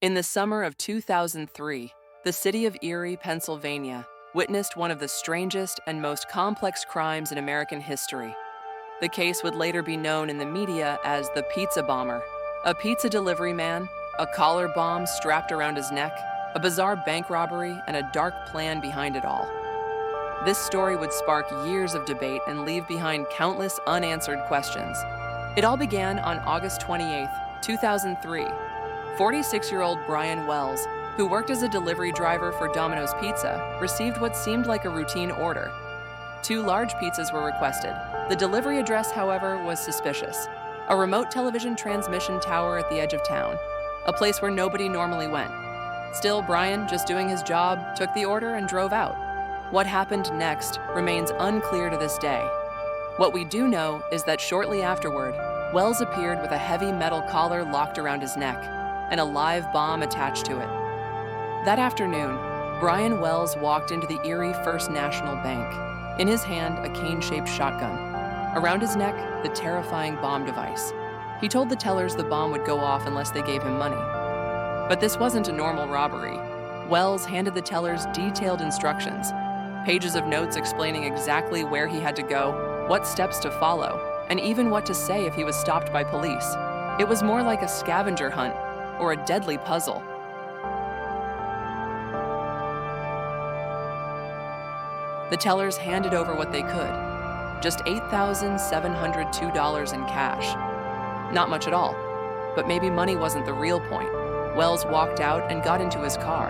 In the summer of 2003, the city of Erie, Pennsylvania, witnessed one of the strangest and most complex crimes in American history. The case would later be known in the media as the Pizza Bomber. A pizza delivery man, a collar bomb strapped around his neck, a bizarre bank robbery, and a dark plan behind it all. This story would spark years of debate and leave behind countless unanswered questions. It all began on August 28, 2003. 46-year-old Brian Wells, who worked as a delivery driver for Domino's Pizza, received what seemed like a routine order. 2 large pizzas were requested. The delivery address, however, was suspicious. A remote television transmission tower at the edge of town, a place where nobody normally went. Still, Brian, just doing his job, took the order and drove out. What happened next remains unclear to this day. What we do know is that shortly afterward, Wells appeared with a heavy metal collar locked around his neck and a live bomb attached to it. That afternoon, Brian Wells walked into the Erie First National Bank. In his hand, a cane-shaped shotgun. Around his neck, the terrifying bomb device. He told the tellers the bomb would go off unless they gave him money. But this wasn't a normal robbery. Wells handed the tellers detailed instructions, pages of notes explaining exactly where he had to go, what steps to follow, and even what to say if he was stopped by police. It was more like a scavenger hunt or a deadly puzzle. The tellers handed over what they could, just $8,702 in cash. Not much at all, but maybe money wasn't the real point. Wells walked out and got into his car.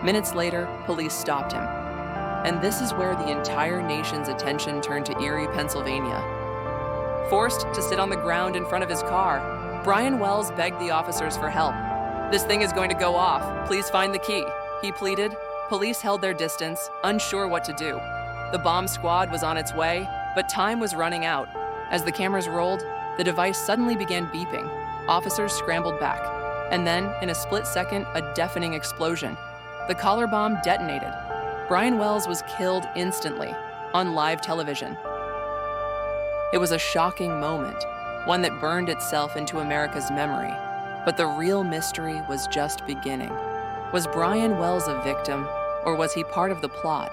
Minutes later, police stopped him. And this is where the entire nation's attention turned to Erie, Pennsylvania. Forced to sit on the ground in front of his car, Brian Wells begged the officers for help. "This thing is going to go off. Please find the key," he pleaded. Police held their distance, unsure what to do. The bomb squad was on its way, but time was running out. As the cameras rolled, the device suddenly began beeping. Officers scrambled back. And then, in a split second, a deafening explosion. The collar bomb detonated. Brian Wells was killed instantly, on live television. It was a shocking moment, one that burned itself into America's memory. But the real mystery was just beginning. Was Brian Wells a victim, or was he part of the plot?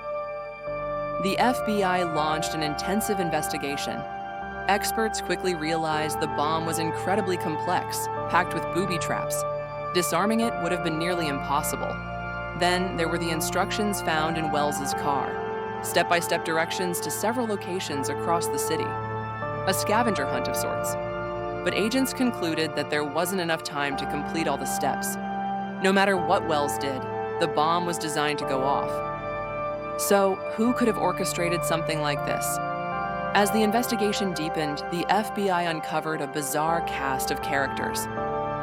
The FBI launched an intensive investigation. Experts quickly realized the bomb was incredibly complex, packed with booby traps. Disarming it would have been nearly impossible. Then there were the instructions found in Wells's car, step-by-step directions to several locations across the city. A scavenger hunt of sorts. But agents concluded that there wasn't enough time to complete all the steps. No matter what Wells did, the bomb was designed to go off. So, who could have orchestrated something like this? As the investigation deepened, the FBI uncovered a bizarre cast of characters.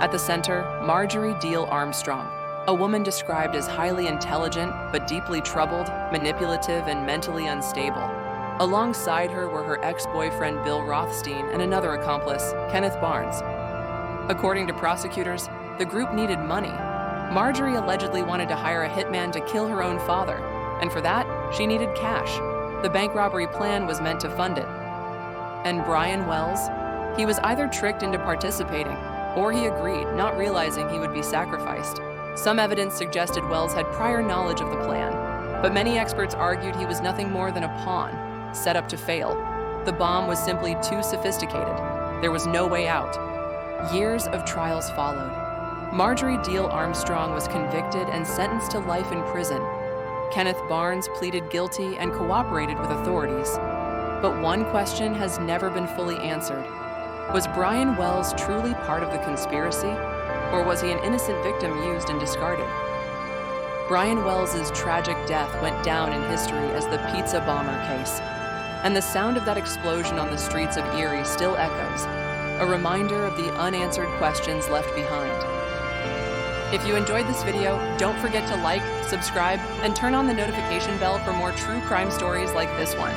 At the center, Marjorie Deal Armstrong, a woman described as highly intelligent but deeply troubled, manipulative, and mentally unstable. Alongside her were her ex-boyfriend Bill Rothstein and another accomplice, Kenneth Barnes. According to prosecutors, the group needed money. Marjorie allegedly wanted to hire a hitman to kill her own father, and for that, she needed cash. The bank robbery plan was meant to fund it. And Brian Wells? He was either tricked into participating, or he agreed, not realizing he would be sacrificed. Some evidence suggested Wells had prior knowledge of the plan, but many experts argued he was nothing more than a pawn, set up to fail. The bomb was simply too sophisticated. There was no way out. Years of trials followed. Marjorie Deal Armstrong was convicted and sentenced to life in prison. Kenneth Barnes pleaded guilty and cooperated with authorities. But one question has never been fully answered. Was Brian Wells truly part of the conspiracy, or was he an innocent victim used and discarded? Brian Wells's tragic death went down in history as the Pizza Bomber case, and the sound of that explosion on the streets of Erie still echoes, a reminder of the unanswered questions left behind. If you enjoyed this video, don't forget to like, subscribe, and turn on the notification bell for more true crime stories like this one.